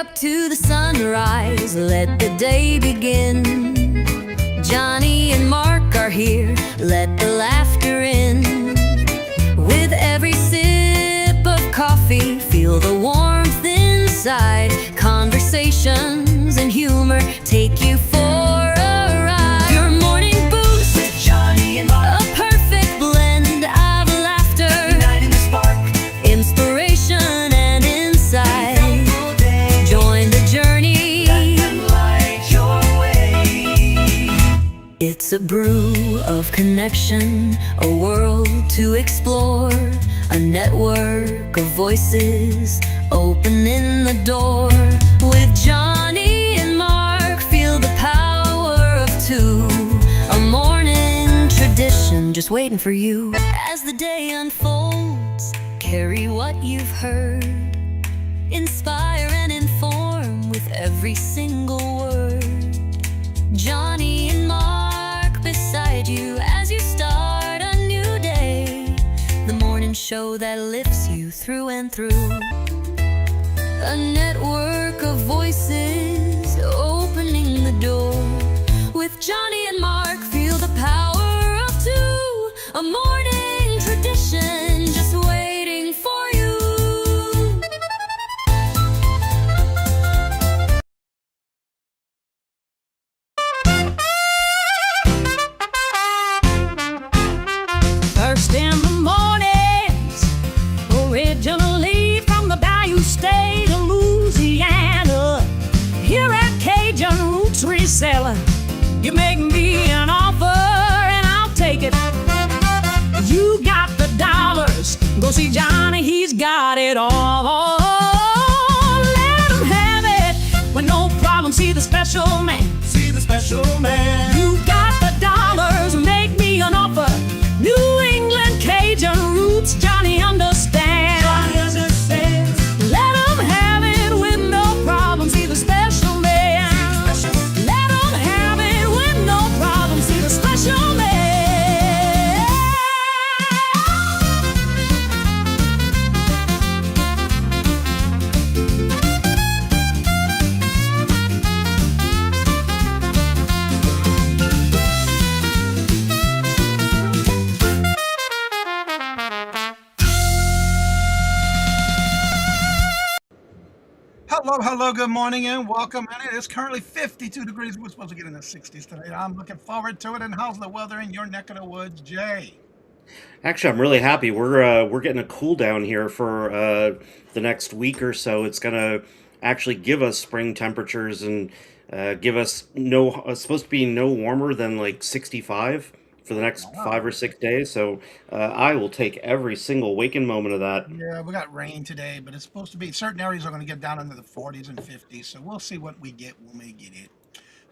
up to the sunrise, let the day begin. Johnny and Mark are here, let the laughter in. With every sip of coffee, feel the warmth inside. Conversations and humor take you for a ride. Your morning boost with Johnny and Mark, a perfect blend of laughter, igniting the spark, inspiration and insight. Join the journey, let them light your way. It's a brew of connection, a world to explore, a network of voices opening the door. With Johnny and Mark, feel the power of two, a morning tradition just waiting for you. As the day unfolds, carry what you've heard, inspire and inform with every single word. Johnny and Mark beside you as you start a new day, the morning show that lifts you through and through. A network of voices opening the door. With Johnny and Mark, feel the power of two, a morning tradition just waiting for you. First in the mornings, originally from the Bayou State of Louisiana. Here at Cajun Roots Reselling, you make me an offer and I'll take it. You got the dollars, go see Johnny, he's got it all. Let him have it with no problem, see the special man. See the special man. You got the dollars, make me an offer. New England Cajun roots, Johnny understands. Johnny understands. Let him have it with no problem, see the special man. Let him have it with no problem, see the special man. Hello, good morning and welcome. And it is currently 52 degrees. We're supposed to get in the 60s today. I'm looking forward to it. And how's the weather in your neck of the woods, Jay? Actually, I'm really happy. We're getting a cool down here for the next week or so. It's gonna actually give us spring temperatures and give us it's supposed to be no warmer than like 65 for the next 5 or 6 days. So I will take every single waking moment of that. Yeah, we got rain today, but it's supposed to be certain areas are going to get down into the 40s and 50s. So we'll see what we get when we get it.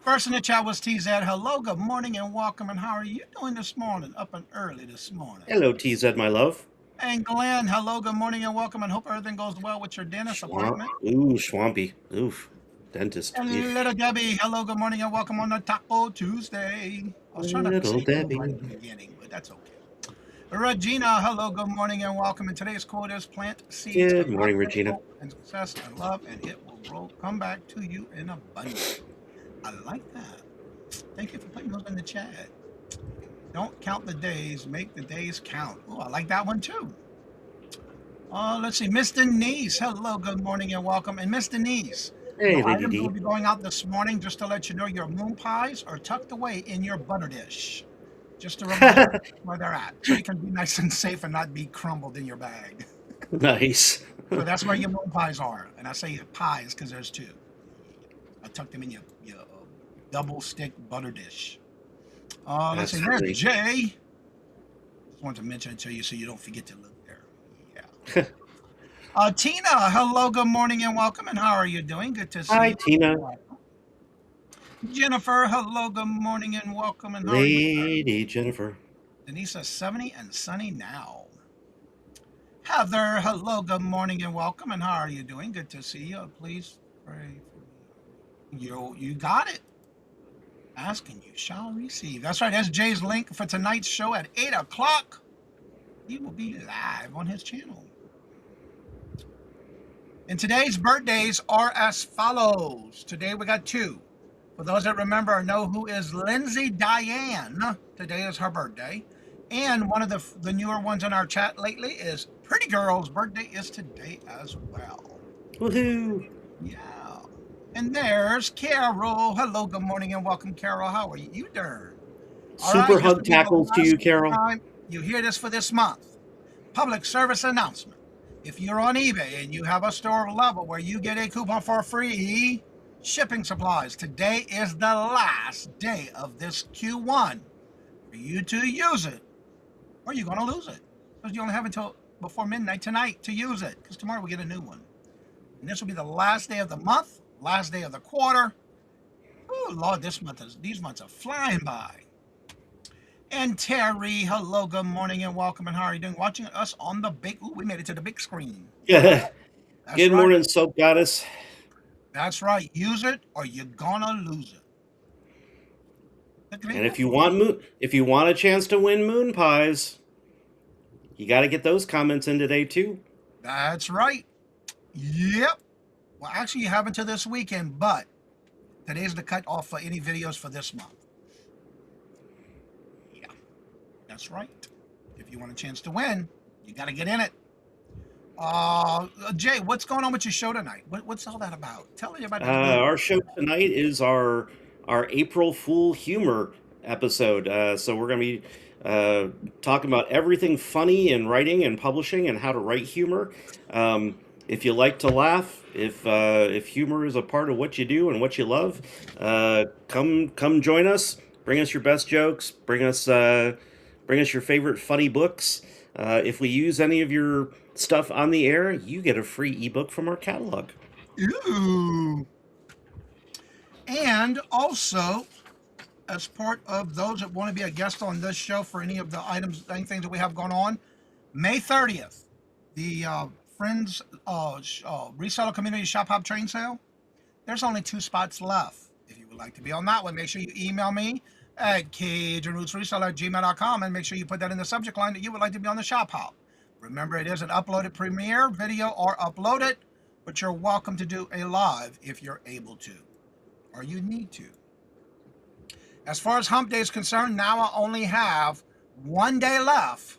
First in the chat was TZ. Hello, good morning and welcome. And how are you doing this morning? Up and early this morning. Hello, TZ, my love. And Glenn, hello, good morning and welcome. And hope everything goes well with your dentist appointment. Ooh, swampy. Oof. Dentist. And little Debbie, hello, good morning and welcome on the Taco Tuesday. I was trying to Little say Debbie. right at the beginning, but that's okay. Regina, hello, good morning and welcome. And today's quote is plant seeds. Good morning, Regina. And success and love, and it will grow, come back to you in abundance. I like that. Thank you for putting those in the chat. Don't count the days, make the days count. Oh, I like that one too. Let's see, Miss Denise, hello, good morning and welcome. And Miss Denise, Hey, the Lady items D. will be going out this morning just to let you know your moon pies are tucked away in your butter dish. Just to remind you where they're at. So you can be nice and safe and not be crumbled in your bag. Nice. So that's where your moon pies are. And I say pies because there's two. I tuck them in your double stick butter dish. Let's see, That's there's Jay. Just wanted to mention it to you so you don't forget to look there. Yeah. Tina, hello, good morning and welcome. And how are you doing? Good to see you. Hi, Tina. Jennifer, hello, good morning and welcome. And how are you? Lady Jennifer. Denise, 70 and sunny now. Heather, hello, good morning and welcome. And how are you doing? Good to see you. Please pray for me. You got it. Ask and you shall receive. That's right. That's Jay's link for tonight's show at 8 o'clock. He will be live on his channel. And today's birthdays are as follows. Today we got two. For those that remember or know who is Lindsay Diane, today is her birthday. And one of the newer ones in our chat lately is Pretty Girl's birthday is today as well. Woohoo! Yeah. And there's Carol. Hello, good morning, and welcome, Carol. How are you doing? All right, Super this will hug be the tackles to last you, Carol. time you hear this for this month. Public service announcement. If you're on eBay and you have a store level where you get a coupon for free shipping supplies, today is the last day of this Q1 for you to use it, or you're going to lose it. Because you only have until before midnight tonight to use it, because tomorrow we get a new one. And this will be the last day of the month, last day of the quarter. Oh, Lord, these months are flying by. And Terry, hello, good morning, and welcome. And how are you doing? Watching us on the big, we made it to the big screen. Yeah. That's Good right. morning, Soap Goddess. That's right. Use it or you're gonna lose it. And if you want a chance to win moon pies, you got to get those comments in today too. That's right. Yep. Well, actually, you have until this weekend, but today's the cut off for any videos for this month. Yeah, that's right. If you want a chance to win, you got to get in it. Jay, what's going on with your show tonight? What's all that about? Tell me about that. Our show tonight is our April Fool humor episode. So we're going to be talking about everything funny in writing and publishing and how to write humor. If you like to laugh, if humor is a part of what you do and what you love, come join us. Bring us your best jokes. Bring us your favorite funny books. If we use any of your stuff on the air, you get a free ebook from our catalog. Ooh. And also, as part of those that want to be a guest on this show for any of the items, anything that we have going on, May 30th, the Friends Reseller Community Shop Hop Train Sale. There's only 2 spots left. If you would like to be on that one, make sure you email me at cajunrootsreseller@gmail.com and make sure you put that in the subject line that you would like to be on the Shop Hop. Remember, it is an uploaded premiere video or uploaded, but you're welcome to do a live if you're able to, or you need to. As far as Hump Day is concerned, now I only have 1 day left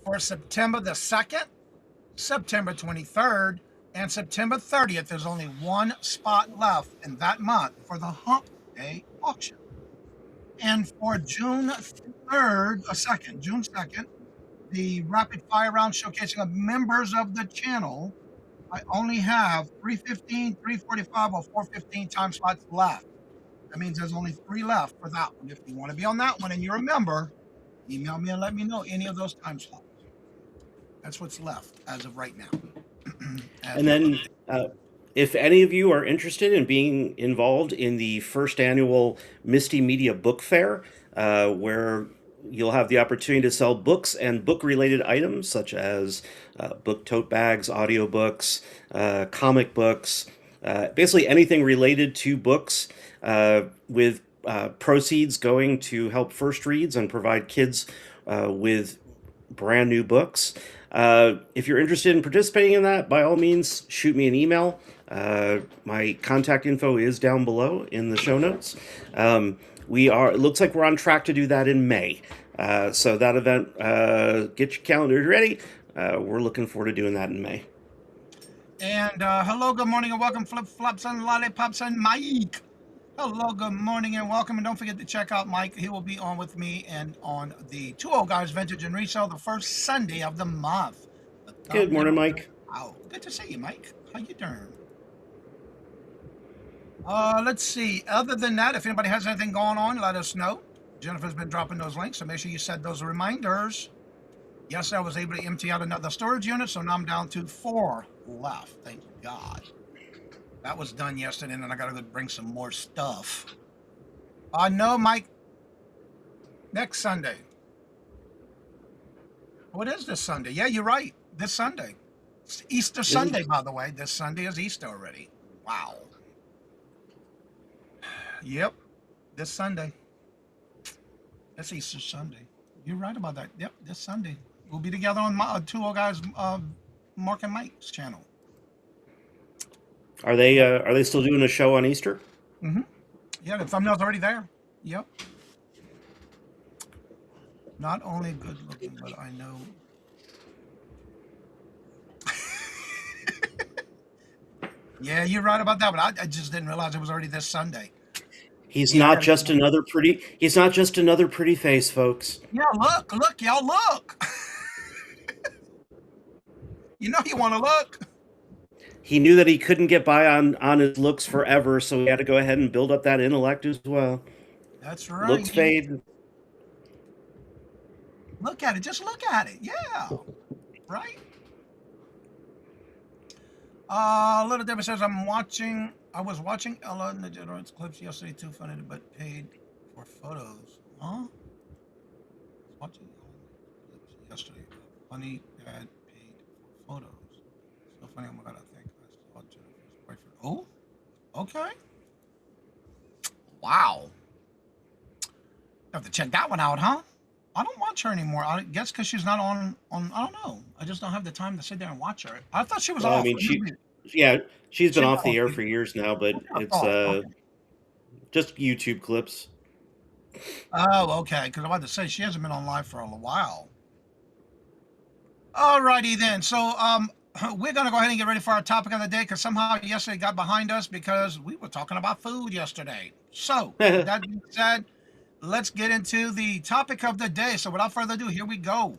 for September the 2nd, September 23rd, and September 30th. There's only 1 spot left in that month for the Hump Day auction. And for June 2nd, the rapid fire round showcasing of members of the channel, I only have 315, 345, or 415 time slots left. That means there's only 3 left for that one. If you want to be on that one and you're a member, email me and let me know any of those time slots. That's what's left as of right now. And then, if any of you are interested in being involved in the first annual Misty Media Book Fair, where you'll have the opportunity to sell books and book-related items such as book tote bags, audiobooks, comic books, basically anything related to books, with proceeds going to help first reads and provide kids with brand new books. If you're interested in participating in that, by all means, shoot me an email. My contact info is down below in the show notes. It looks like we're on track to do that in May. So that event, get your calendars ready. We're looking forward to doing that in May. And hello, good morning, and welcome, Flip Flops and Lollipops and Mike. Hello, good morning, and welcome. And don't forget to check out Mike. He will be on with me and on the 2 Guys Vintage and Resale the first Sunday of the month. Good morning, Mike. Wow, good to see you, Mike. How you doing? Let's see. Other than that, if anybody has anything going on, let us know. Jennifer's been dropping those links, so make sure you set those reminders. Yes, I was able to empty out another storage unit, so now I'm down to 4 left. Thank God. That was done yesterday, and then I got to go bring some more stuff. No, Mike. Next Sunday. What is this Sunday? Yeah, you're right. This Sunday. It's Easter Sunday, by the way. This Sunday is Easter already. Wow. Yep. This Sunday. That's Easter Sunday. You're right about that. Yep, this Sunday. We'll be together on my 2 Guys Mark and Mike's channel. Are they still doing a show on Easter? Mm-hmm. Yeah, the thumbnail's already there. Yep. Not only good looking, but I know. Yeah, you're right about that, but I just didn't realize it was already this Sunday. He's Yeah, I not gotta just another pretty. He's not just another pretty face, folks. Yeah, look, y'all, look. You know you want to look. He knew that he couldn't get by on his looks forever, so he had to go ahead and build up that intellect as well. That's right. Looks fade. Look at it. Just look at it. Yeah. Right. Little Debbie says I was watching Ella and the Generals clips yesterday too funny, but paid for photos. Huh? Watching clips yesterday. Funny dad paid for photos. So funny. Oh my god! I think I saw Jennifer's boyfriend. Oh. Okay. Wow. Have to check that one out, huh? I don't watch her anymore. I guess because she's not on. I don't know. I just don't have the time to sit there and watch her. I thought she was Well, I off. mean, yeah, she's been She's off the off. air for years now, but That's what I it's thought. Okay. just YouTube clips. Oh, okay. Because I'm about to say she hasn't been on live for a while. Alrighty then. So we're gonna go ahead and get ready for our topic of the day because somehow yesterday got behind us because we were talking about food yesterday. So with that being said, let's get into the topic of the day. So without further ado, here we go.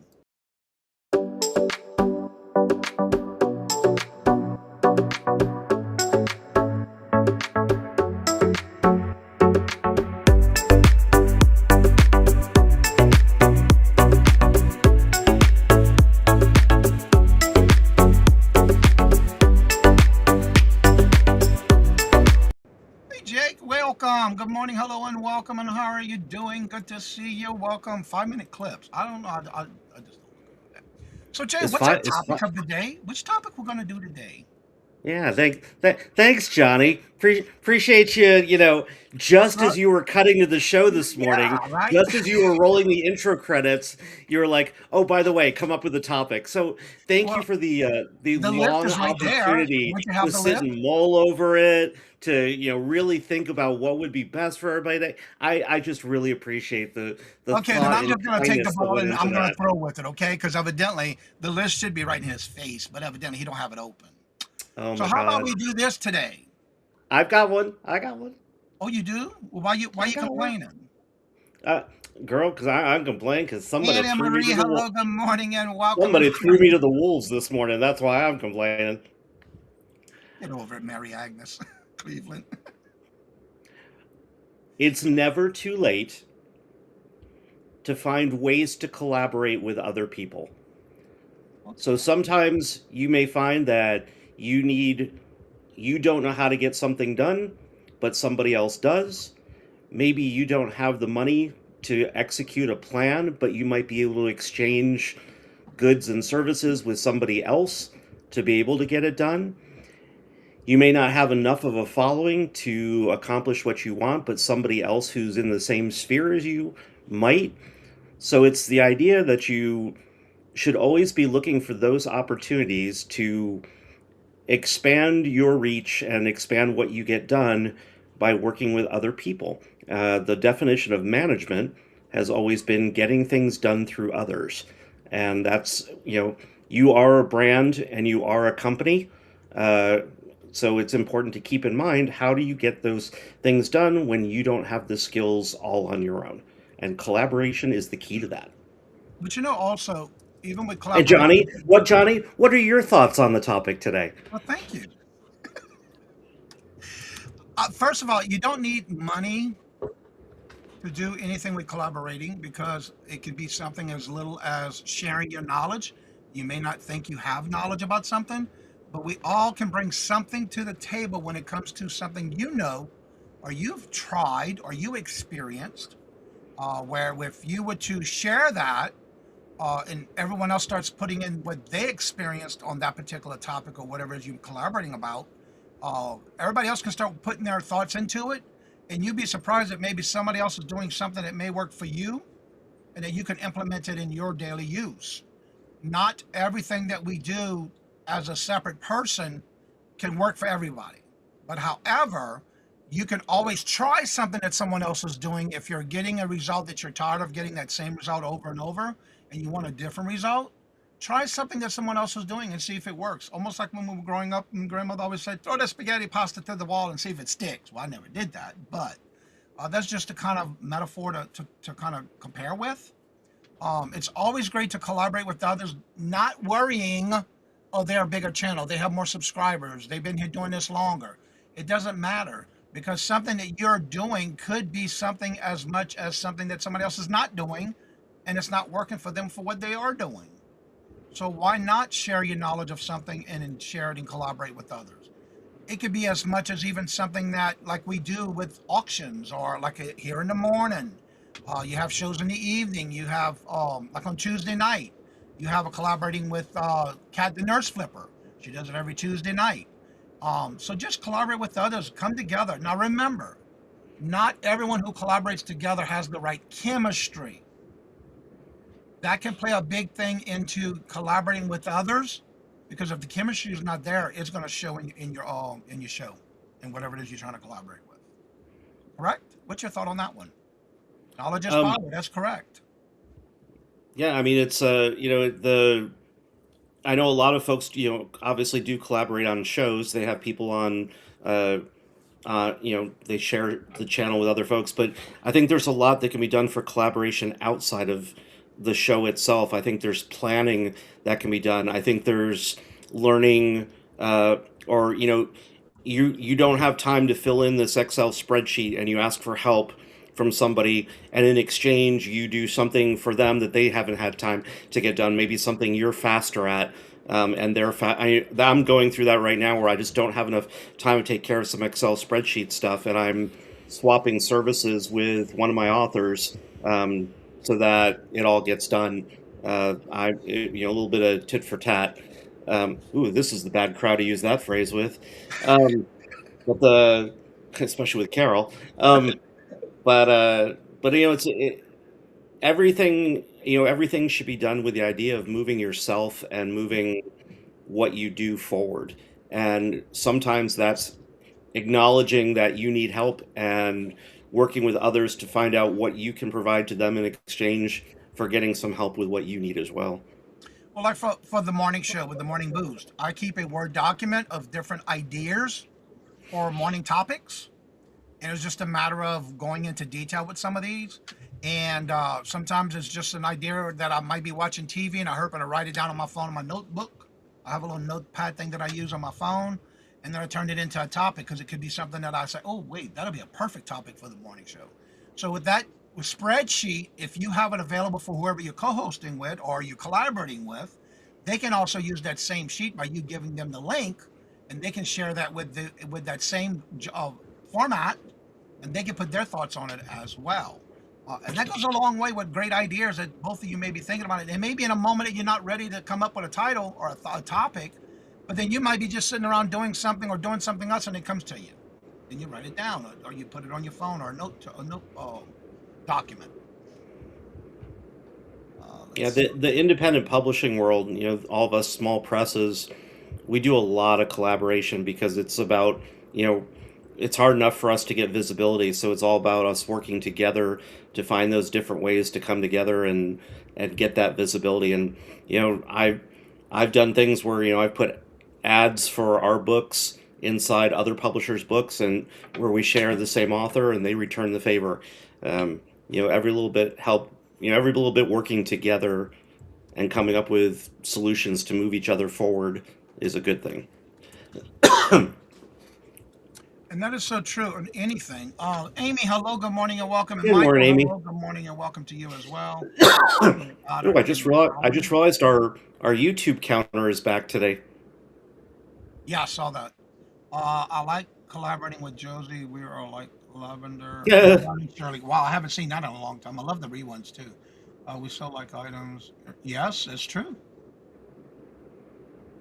Hey Jake, welcome. Good morning, hello, and welcome. And how are you doing? Good to see you. Welcome. 5 minute clips. I don't know. I just don't look at that. So Jay, It's what's our fine. It's topic fine. of the day? Which topic we're gonna do today? Yeah, thanks, Johnny. Appreciate you. Just Uh, as you were cutting to the show this yeah, morning, right. just as you were rolling the intro credits, you were like, "Oh, by the way, come up with a topic." So, thank you Well, for the the list long is right there. opportunity Don't you to have the sit list? and mull over it, to really think about what would be best for everybody. I just really appreciate the Okay, then thought I'm and just gonna take the kindness that ball went and into I'm gonna that. throw with it, okay? Because evidently the list should be right in his face, but evidently he don't have it open. Oh So my how about God, we do this today? I've got one. I got one. Oh, you do? Well, why I you got one. complaining? Uh, Girl, because I'm complaining because Anna Marie, hello, good morning, and welcome. And somebody threw me to the wolves this morning. That's why I'm complaining. get over it, Mary Agnes, Cleveland. It's never too late to find ways to collaborate with other people. So sometimes you may find that you don't know how to get something done, but somebody else does. Maybe you don't have the money to execute a plan, but you might be able to exchange goods and services with somebody else to be able to get it done. You may not have enough of a following to accomplish what you want, but somebody else who's in the same sphere as you might. So it's the idea that you should always be looking for those opportunities to expand your reach and expand what you get done by working with other people. The definition of management has always been getting things done through others. And that's, you are a brand and you are a company. Uh, so it's important to keep in mind, how do you get those things done when you don't have the skills all on your own? And collaboration is the key to that. But also, even with And collaboration, Johnny, what are your thoughts on the topic today? well, thank you. First of all, you don't need money to do anything with collaborating because it could be something as little as sharing your knowledge. You may not think you have knowledge about something, but we all can bring something to the table when it comes to something you know, or you've tried, or you experienced. Where if you were to share that, and everyone else starts putting in what they experienced on that particular topic or whatever it is you're collaborating about, everybody else can start putting their thoughts into it, and you'd be surprised that maybe somebody else is doing something that may work for you, and that you can implement it in your daily use. Not everything that we do as a separate person can work for everybody. But however, you can always try something that someone else is doing. If you're getting a result that you're tired of getting that same result over and over and you want a different result, try something that someone else is doing and see if it works. Almost like when we were growing up and grandmother always said, throw the spaghetti pasta to the wall and see if it sticks. Well, I never did that, but that's just a kind of metaphor to kind of compare with. It's always great to collaborate with others, not worrying, oh, they're a bigger channel, they have more subscribers, they've been here doing this longer. It doesn't matter because something that you're doing could be something as much as something that somebody else is not doing, and it's not working for them for what they are doing. So why not share your knowledge of something and then share it and collaborate with others? It could be as much as even something that like we do with auctions or like here in the morning. You have shows in the evening. You have like on Tuesday night, you have a collaborating with Kat the Nurse Flipper. She does it every Tuesday night. So just collaborate with others. Come together. Now remember, not everyone who collaborates together has the right chemistry. That can play a big thing into collaborating with others because if the chemistry is not there, it's going to show in your show and whatever it is you're trying to collaborate with. Correct? What's your thought on that one? Knowledge is power. That's correct. Yeah, I mean, it's the I know a lot of folks, obviously do collaborate on shows. They have people on, they share the channel with other folks. But I think there's a lot that can be done for collaboration outside of the show itself. I think there's planning that can be done. I think there's learning, or you don't have time to fill in this Excel spreadsheet, and you ask for help from somebody, and in exchange you do something for them that they haven't had time to get done, maybe something you're faster at, and I'm going through that right now where I just don't have enough time to take care of some Excel spreadsheet stuff, and I'm swapping services with one of my authors, so that it all gets done. A little bit of tit for tat. Ooh, this is the bad crowd to use that phrase with, but especially with Carol. But everything everything should be done with the idea of moving yourself and moving what you do forward. And sometimes that's acknowledging that you need help and working with others to find out what you can provide to them in exchange for getting some help with what you need as well. Well, like for the morning show with the morning boost, I keep a Word document of different ideas for morning topics. And it's just a matter of going into detail with some of these. And sometimes it's just an idea that I might be watching TV and I happen to write it down on my phone in my notebook. I have a little notepad thing that I use on my phone. And then I turn it into a topic because it could be something that I say, oh, wait, that'll be a perfect topic for the morning show. So with spreadsheet, if you have it available for whoever you're co-hosting with or you're collaborating with, they can also use that same sheet by you giving them the link, and they can share that with that same format, and they can put their thoughts on it as well. And that goes a long way with great ideas that both of you may be thinking about it. And maybe in a moment that you're not ready to come up with a title or a topic, but then you might be just sitting around doing something or doing something else, and it comes to you. Then you write it down, or you put it on your phone or a note document. Yeah, the independent publishing world, all of us small presses, we do a lot of collaboration because it's about, it's hard enough for us to get visibility, so it's all about us working together to find those different ways to come together and get that visibility. And I've done things where I've put ads for our books inside other publishers' books, and where we share the same author and they return the favor. Every little bit every little bit working together and coming up with solutions to move each other forward is a good thing. And that is so true in anything. Amy, hello, good morning and welcome. And Good Michael, morning, Amy. hello, good morning and welcome to you as well. Oh, I just realized our YouTube counter is back today. Yeah, I saw that. I like collaborating with Josie. We are like Lavender. Yeah. Shirley. Wow, I haven't seen that in a long time. I love the reruns too. We sell like items. Yes, it's true.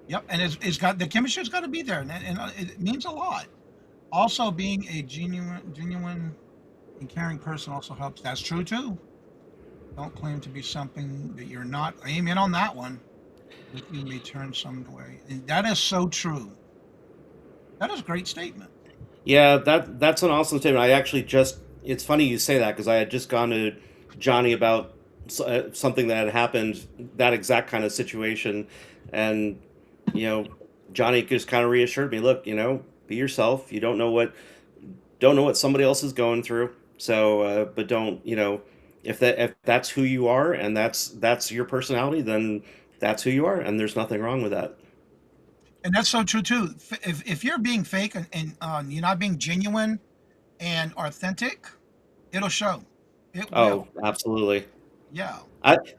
Yep, and it's got the chemistry's got to be there, and it means a lot. Also, being a genuine and caring person also helps. That's true too. Don't claim to be something that you're not. Amen on that one. That you may turn some way. And that is so true. That is a great statement. Yeah, that's an awesome statement. I actually just it's funny you say that because I had just gone to Johnny about something that had happened, that exact kind of situation, and you know, Johnny just kind of reassured me, look, be yourself. You don't know what somebody else is going through. So, but don't, if that's who you are and that's your personality, then that's who you are, and there's nothing wrong with that. And that's so true too. If you're being fake and you're not being genuine and authentic, it'll show. It Oh, will. absolutely. Yeah.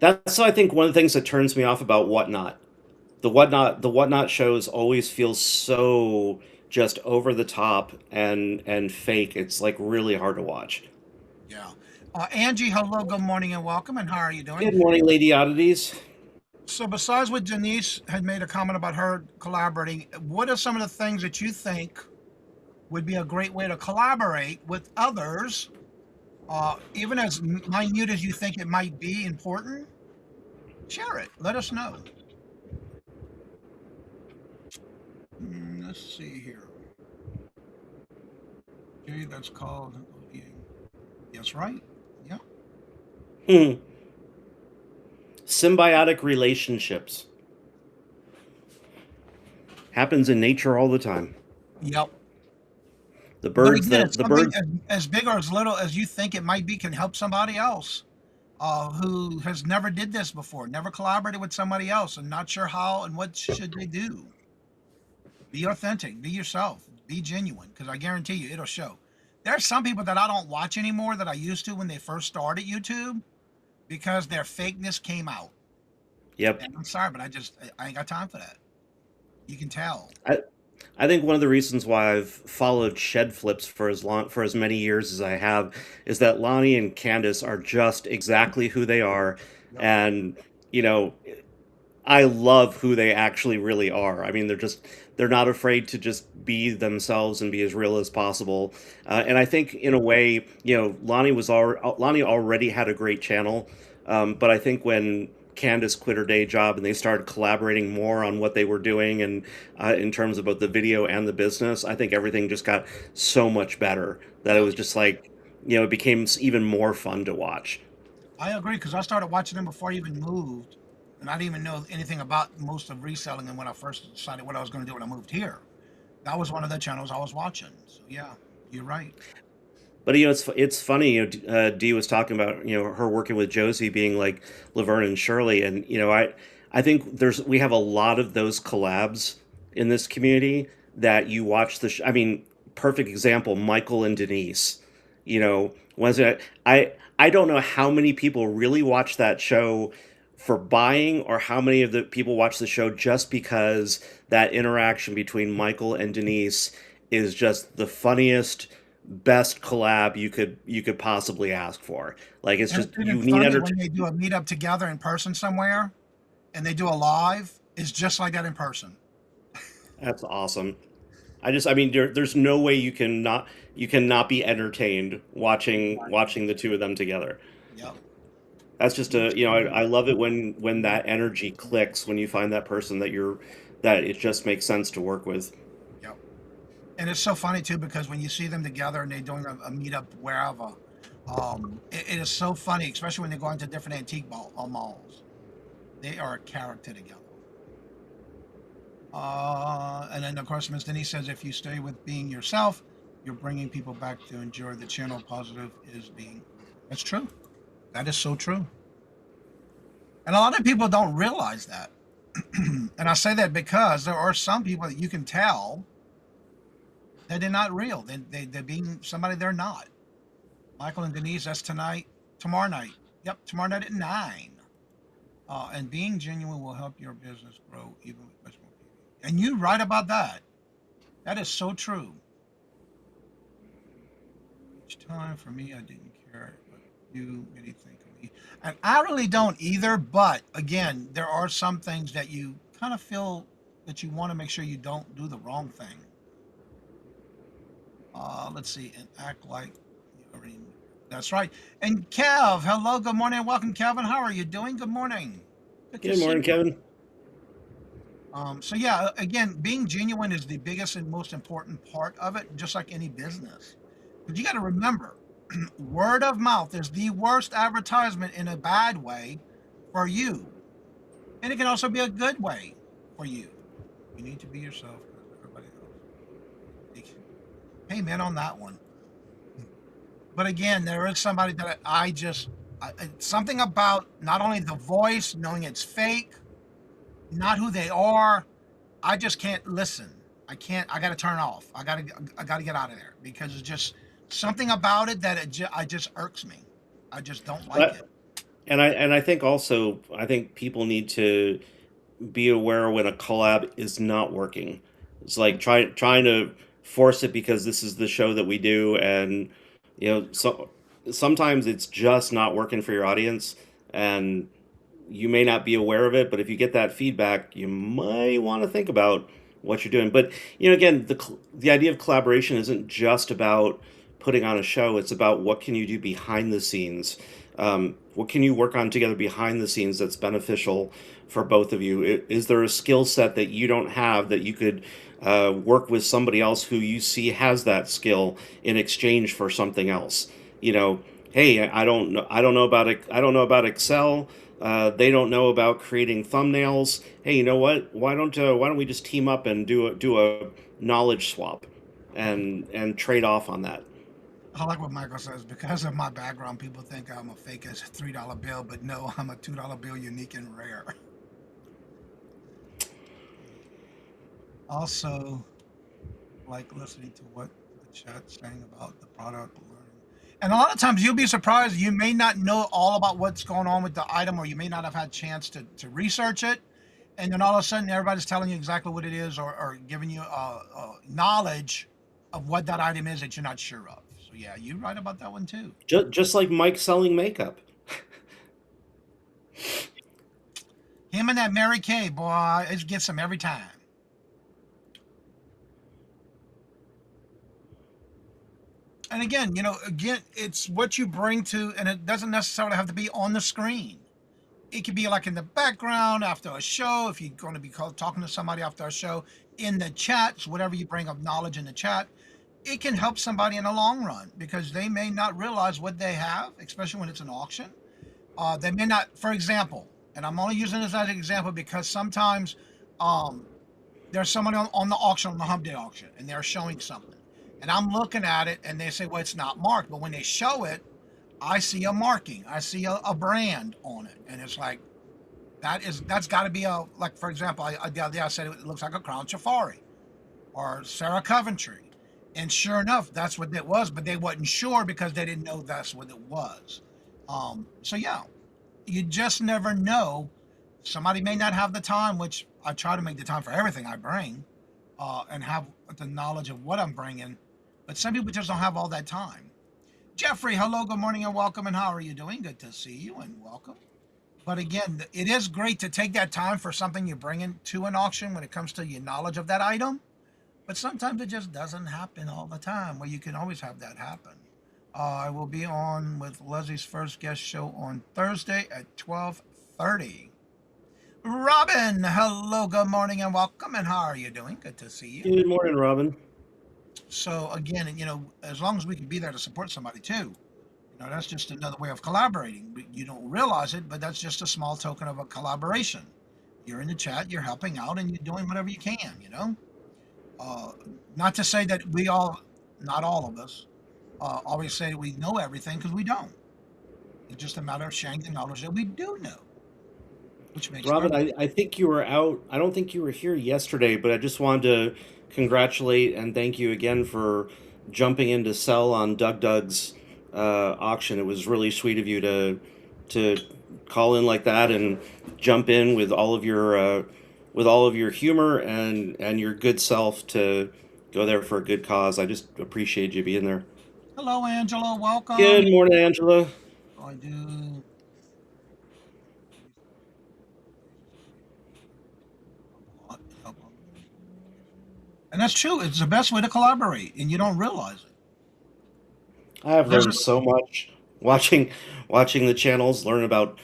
That's I think one of the things that turns me off about Whatnot. The Whatnot shows always feel so just over the top and fake. It's like really hard to watch. Yeah. Angie, hello, good morning and welcome. And how are you doing? Good morning, Lady Oddities. So, besides what Denise had made a comment about her collaborating, what are some of the things that you think would be a great way to collaborate with others, even as minute as you think it might be important? Share it. Let us know. Let's see here. Okay, that's called ODing. Yes, right. Yeah. Hmm. Symbiotic relationships happens in nature all the time. Yep. The But birds again, that it's the something birds as big or as little as you think it might be can help somebody else who has never did this before, never collaborated with somebody else, and not sure how and what should they do. Be authentic, be yourself, be genuine, because I guarantee you it'll show. There are some people that I don't watch anymore that I used to when they first started YouTube because their fakeness came out. Yep. And I'm sorry, but I ain't got time for that. You can tell. I I think one of the reasons why I've followed Shed Flips for as many years as I have is that Lonnie and Candace are just exactly who they are, Yep. and you know I love who they actually really are. I mean, they're not afraid to just be themselves and be as real as possible. And I think in a way, Lonnie already had a great channel, but I think when Candace quit her day job and they started collaborating more on what they were doing and in terms of both the video and the business, I think everything just got so much better that it Yeah. was just like, it became even more fun to watch. I agree because I started watching them before I even moved, and I didn't even know anything about most of reselling. And when I first decided what I was going to do when I moved here, that was one of the channels I was watching. So yeah, you're right. But it's funny. Dee was talking about her working with Josie being like Laverne and Shirley, and I think we have a lot of those collabs in this community that you watch I mean, perfect example, Michael and Denise. Was it? I don't know how many people really watch that show for buying, or how many of the people watch the show just because that interaction between Michael and Denise is just the funniest, best collab you could possibly ask for. Like it's And just it's even you need funny enter. when they do a meetup together in person somewhere, and they do a live. It's just like that in person. That's awesome. I mean, there's no way you cannot be entertained watching the two of them together. Yep. That's just I love it when that energy clicks, when you find that person that it just makes sense to work with. Yep. And it's so funny too because when you see them together and they're doing a meetup wherever, it is so funny, especially when they go into different antique malls. They are a character together. And then of course, Miss Denise says, if you stay with being yourself, you're bringing people back to enjoy the channel. Positive is being real. That's true. That is so true. And a lot of people don't realize that. And I say that because there are some people that you can tell that they're not real. They're being somebody they're not. Michael and Denise, that's tonight, tomorrow night. Yep, tomorrow night at 9. And being genuine will help your business grow even with much more people. And you're right about that. That is so true. Each time for me, I didn't care, but you made me think of me. And I really don't either. But again, there are some things that you kind of feel that you want to make sure you don't do the wrong thing. Let's see, and act like you already knew. That's right. And Kev, hello, good morning, and welcome, Kevin. How are you doing? Good morning. Good to Good see morning, you. Kevin. So yeah, again, being genuine is the biggest and most important part of it, just like any business. But you got to remember, word of mouth is the worst advertisement in a bad way for you, and it can also be a good way for you. You need to be yourself because everybody else. Amen on that one. But again, there is somebody that I just something about not only the voice, knowing it's fake, not who they are. I just can't listen. I can't. I got to turn off. I got to get out of there because it's just something about it that I just irks me. I just don't like it. But, and I think also I think people need to be aware when a collab is not working. It's like trying to force it because this is the show that we do, and so sometimes it's just not working for your audience, and you may not be aware of it. But if you get that feedback, you might want to think about what you're doing. But again, the idea of collaboration isn't just about putting on a show. It's about what can you do behind the scenes. What can you work on together behind the scenes that's beneficial for both of you? Is there a skill set that you don't have that you could work with somebody else who you see has that skill in exchange for something else? Hey, I don't know about Excel. They don't know about creating thumbnails. Hey, you know what? Why don't we just team up and do a knowledge swap, and trade off on that? I like what Michael says. Because of my background, people think I'm a fake as a $3 bill, but no, I'm a $2 bill, unique and rare. Also, like listening to what the chat's saying about the product learning. And a lot of times you'll be surprised. You may not know all about what's going on with the item, or you may not have had a chance to research it. And then all of a sudden, everybody's telling you exactly what it is, or giving you knowledge of what that item is that you're not sure of. So yeah, you're right about that one too. Just like Mike selling makeup. Him and that Mary Kay, boy, it gets him every time. And again, it's what you bring to, and it doesn't necessarily have to be on the screen. It could be like in the background after a show, if you're going to be talking to somebody after a show, in the chats, whatever you bring of knowledge in the chat, it can help somebody in the long run because they may not realize what they have, especially when it's an auction. They may not, for example, and I'm only using this as an example because sometimes there's somebody on the auction, on the Hump Day auction, and they're showing something. And I'm looking at it and they say, well, it's not marked. But when they show it, I see a marking. I see a brand on it. And it's like, that's got to be like, for example, the other day I said it looks like a Crown Safari or Sarah Coventry. And sure enough, that's what it was. But they wasn't sure because they didn't know that's what it was. So yeah, you just never know. Somebody may not have the time, which I try to make the time for everything I bring, and have the knowledge of what I'm bringing. But some people just don't have all that time. Jeffrey, hello, good morning and welcome. And how are you doing? Good to see you and welcome. But again, it is great to take that time for something you're bringing to an auction when it comes to your knowledge of that item. But sometimes it just doesn't happen all the time, where you can always have that happen. I will be on with Leslie's first guest show on Thursday at 12:30. Robin, hello, good morning and welcome. And how are you doing? Good to see you. Good morning, Robin. So again, as long as we can be there to support somebody too, that's just another way of collaborating. You don't realize it, but that's just a small token of a collaboration. You're in the chat, you're helping out, and you're doing whatever you can. Not to say that not all of us, always say we know everything, because we don't. It's just a matter of sharing the knowledge that we do know, which makes Robin, I think you were out. I don't think you were here yesterday, but I just wanted to congratulate and thank you again for jumping in to sell on Doug's auction. It was really sweet of you to call in like that and jump in with all of your humor and your good self to go there for a good cause. I just appreciate you being there. Hello, Angela. Welcome. Good morning, Angela. I do. And that's true. It's the best way to collaborate, and you don't realize it. I have learned so much watching the channels, learn about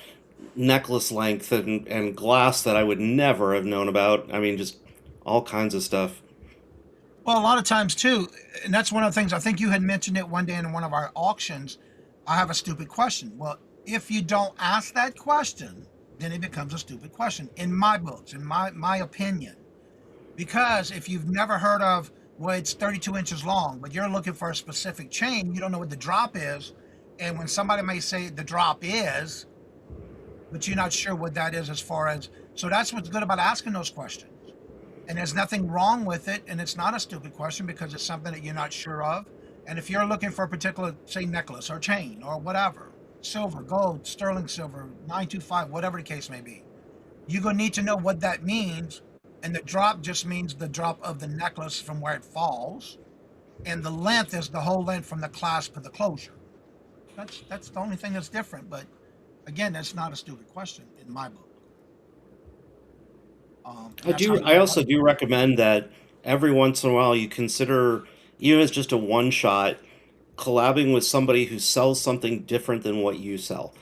necklace length and glass that I would never have known about. I mean, just all kinds of stuff. Well, a lot of times too, and that's one of the things I think you had mentioned it one day in one of our auctions. I have a stupid question. Well, if you don't ask that question, then it becomes a stupid question in my books, in my opinion. Because if you've never heard of, well, it's 32 inches long, but you're looking for a specific chain, you don't know what the drop is. And when somebody may say the drop is, but you're not sure what that is as far as, so that's what's good about asking those questions. And there's nothing wrong with it. And it's not a stupid question because it's something that you're not sure of. And if you're looking for a particular, say, necklace or chain or whatever, silver, gold, sterling silver, 925, whatever the case may be, you're going to need to know what that means. And the drop just means the drop of the necklace from where it falls. And the length is the whole length from the clasp to the closure. That's the only thing that's different. But again, that's not a stupid question in my book. And I that's how do. you I go about also it. do recommend that every once in a while you consider, even as just a one shot, collabing with somebody who sells something different than what you sell.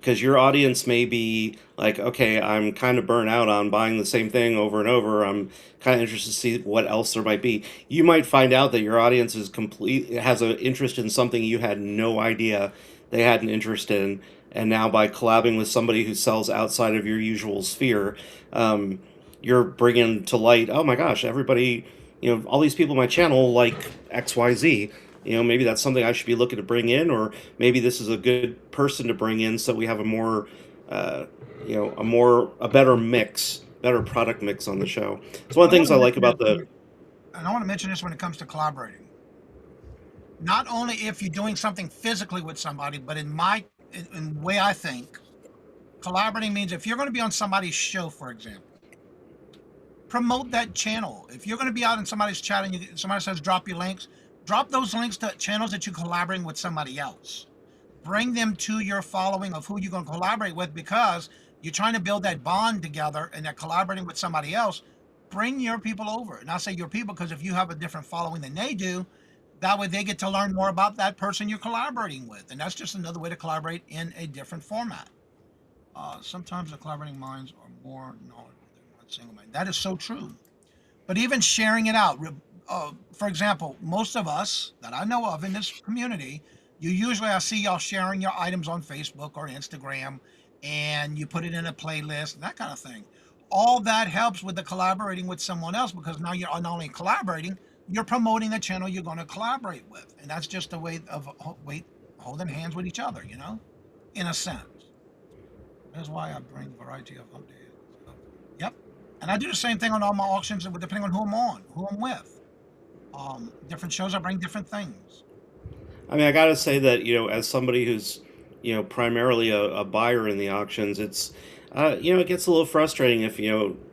Because your audience may be like, okay, I'm kind of burnt out on buying the same thing over and over. I'm kind of interested to see what else there might be. You might find out that your audience is complete has an interest in something you had no idea they had an interest in, and now by collabing with somebody who sells outside of your usual sphere, um, you're bringing to light, oh my gosh, everybody, all these people on my channel like XYZ. Maybe that's something I should be looking to bring in, or maybe this is a good person to bring in so we have a more, uh, a better mix, better product mix on the show. It's one of Well, the things I like about the. I want to mention this when it comes to collaborating. Not only if you're doing something physically with somebody, but in the way I think, collaborating means if you're going to be on somebody's show, for example, promote that channel. If you're going to be out in somebody's chat and somebody says drop your links, drop those links to channels that you're collaborating with somebody else. Bring them to your following of who you're going to collaborate with because you're trying to build that bond together and that collaborating with somebody else. Bring your people over. And I say your people because if you have a different following than they do, that way they get to learn more about that person you're collaborating with. And that's just another way to collaborate in a different format. Sometimes the collaborating minds are more knowledgeable than one single mind. That is so true. But even sharing it out, for example, most of us that I know of in this community, I see y'all sharing your items on Facebook or Instagram, and you put it in a playlist, that kind of thing. All that helps with the collaborating with someone else because now you're not only collaborating, you're promoting the channel you're going to collaborate with, and that's just a way of holding hands with each other, in a sense. That's why I bring variety of updates. So, yep. And I do the same thing on all my auctions, depending on who I'm on, who I'm with. Different shows, I bring different things. I mean, I gotta say that as somebody who's primarily a buyer in the auctions, it's it gets a little frustrating if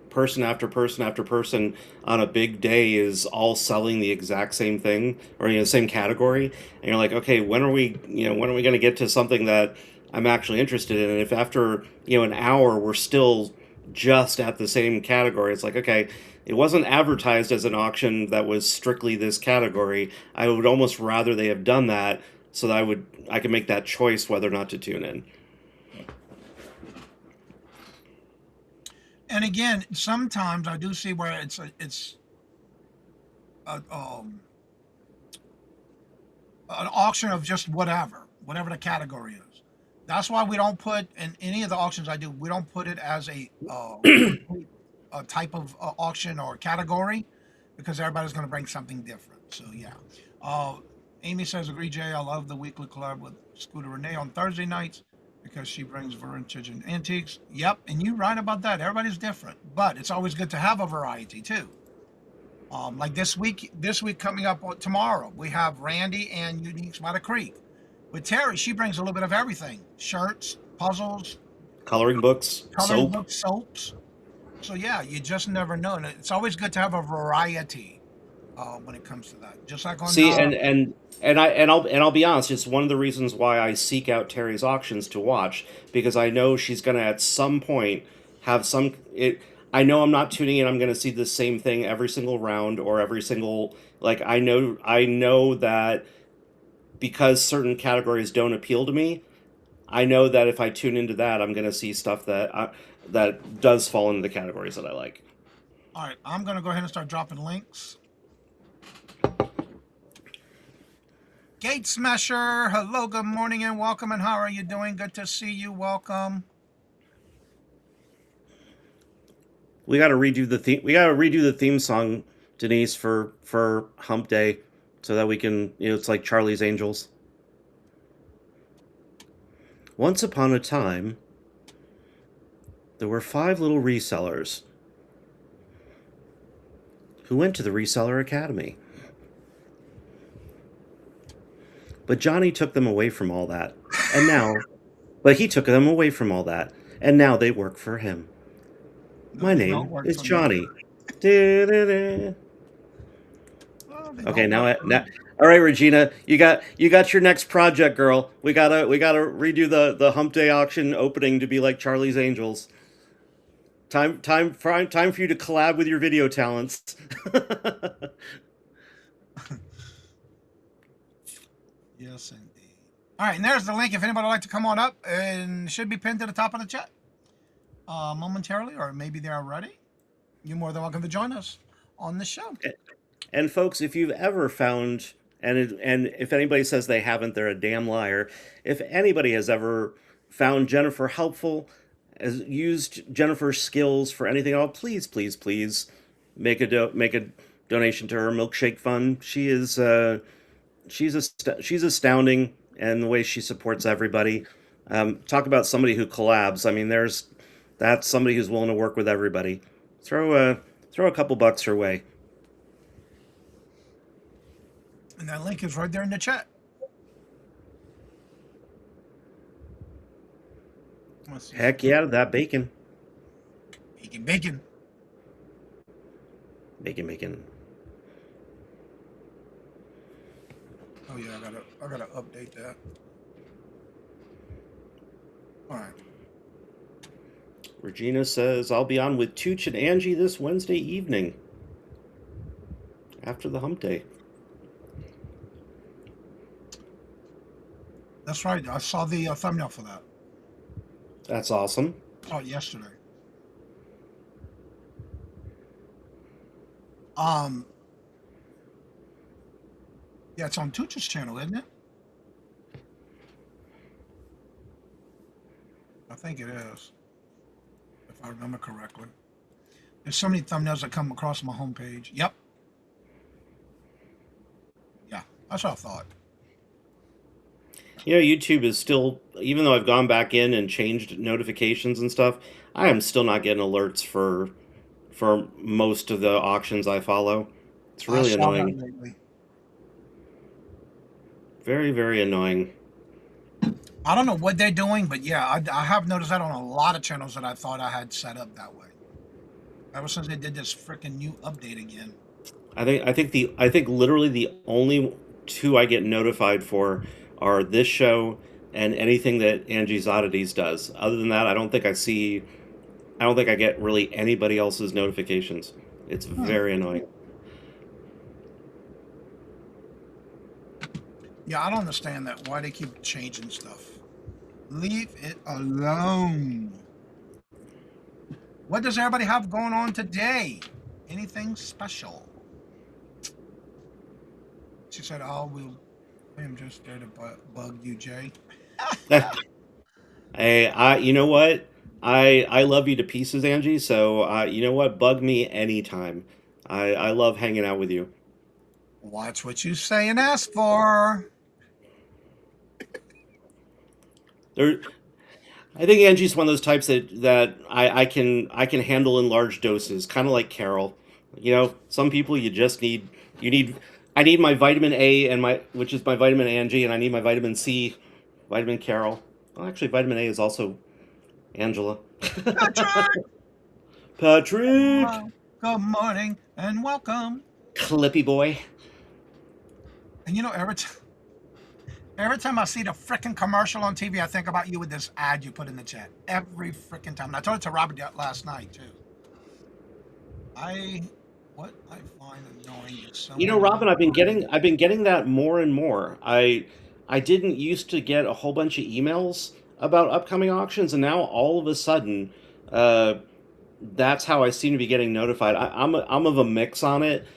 person after person after person on a big day is all selling the exact same thing or same category, and you're like, okay, when are we going to get to something that I'm actually interested in? And if after an hour we're still just at the same category, it's like, okay, it wasn't advertised as an auction that was strictly this category. I would almost rather they have done that so that I could make that choice whether or not to tune in. And again, sometimes I do see where a, an auction of just whatever the category is. That's why we don't put in any of the auctions I do. We don't put it as a type of auction or category because everybody's going to bring something different. So yeah. Uh, Amy says, agree, Jay. I love the weekly collab with Scooter Renee on Thursday nights because she brings vintage and antiques. Yep, and you're right about that. Everybody's different, but it's always good to have a variety too. Like this week coming up tomorrow, we have Randy and Uniques by the Creek. With Terry, she brings a little bit of everything: shirts, puzzles, Coloring books, coloring soap. books, soaps. So yeah, you just never know. And it's always good to have a variety when it comes to that. Just like on See, and I'll be honest, it's one of the reasons why I seek out Terry's auctions to watch, because I know she's gonna at some point have some it I know I'm not tuning in, I'm gonna see the same thing every single round or every single, like, I know that because certain categories don't appeal to me, I know that if I tune into that, I'm going to see stuff that does fall into the categories that I like. All right, I'm gonna go ahead and start dropping links. Gate Smasher, hello, good morning and welcome. And how are you doing? Good to see you. Welcome. We got to redo the theme. We got to redo the theme song, Denise, for Hump Day, so that we can. It's like Charlie's Angels. Once upon a time, there were 5 little resellers who went to the Reseller Academy. But Johnny took them away from all that. And now, but he took them away from all that. And now they work for him. No, My they don't name work is for me. Johnny. Da-da-da. Well, they Okay, don't now, work for me. all right, Regina, you got your next project, girl. We gotta redo the Hump Day auction opening to be like Charlie's Angels. Time for you to collab with your video talents. Yes, indeed. All right, and there's the link. If anybody would like to come on up, and it should be pinned to the top of the chat momentarily, or maybe they're already. You're more than welcome to join us on the show. And folks, if you've ever found, and if anybody says they haven't, they're a damn liar. If anybody has ever found Jennifer helpful, has used Jennifer's skills for anything at all, please, please, please make a donation to her milkshake fund. She's astounding, and the way she supports everybody. Talk about somebody who collabs. I mean, that's somebody who's willing to work with everybody. Throw a couple bucks her way. And that link is right there in the chat. Let's see. Heck yeah, that bacon. Bacon. Bacon. Oh yeah, I gotta update that. All right. Regina says, I'll be on with Tooch and Angie this Wednesday evening after the hump day. That's right. I saw the thumbnail for that. That's awesome. Oh, yesterday. Yeah, it's on Tooch's channel, isn't it? I think it is, if I remember correctly. There's so many thumbnails that come across my homepage. Yep. Yeah, that's what I thought. YouTube is still, even though I've gone back in and changed notifications and stuff, I am still not getting alerts for most of the auctions I follow. It's really I saw that annoying. lately. Very, very annoying. I don't know what they're doing, but yeah, I have noticed that on a lot of channels that I thought I had set up that way. Ever since they did this freaking new update again. I think literally the only 2 I get notified for are this show and anything that Angie's Oddities does. Other than that, I don't think I get really anybody else's notifications. It's very annoying. Yeah, I don't understand that. Why they keep changing stuff. Leave it alone. What does everybody have going on today? Anything special? She said, "Oh, I am just there to bug you, Jay." Hey, you know what? I love you to pieces, Angie. So you know what? Bug me anytime. I love hanging out with you. Watch what you say and ask for. I think Angie's one of those types that I can handle in large doses, kind of like Carol. Some people I need my vitamin A which is my vitamin Angie, and I need my vitamin C, vitamin Carol. Well, actually, vitamin A is also Angela. Patrick! Patrick! Good morning and welcome. Clippy boy. And every time I see the freaking commercial on TV, I think about you with this ad you put in the chat. Every freaking time. And I told it to Robert last night, too. What I find annoying is so Robin, I've been getting that more and more. I didn't used to get a whole bunch of emails about upcoming auctions, and now all of a sudden, uh, that's how I seem to be getting notified. I'm of a mix on it,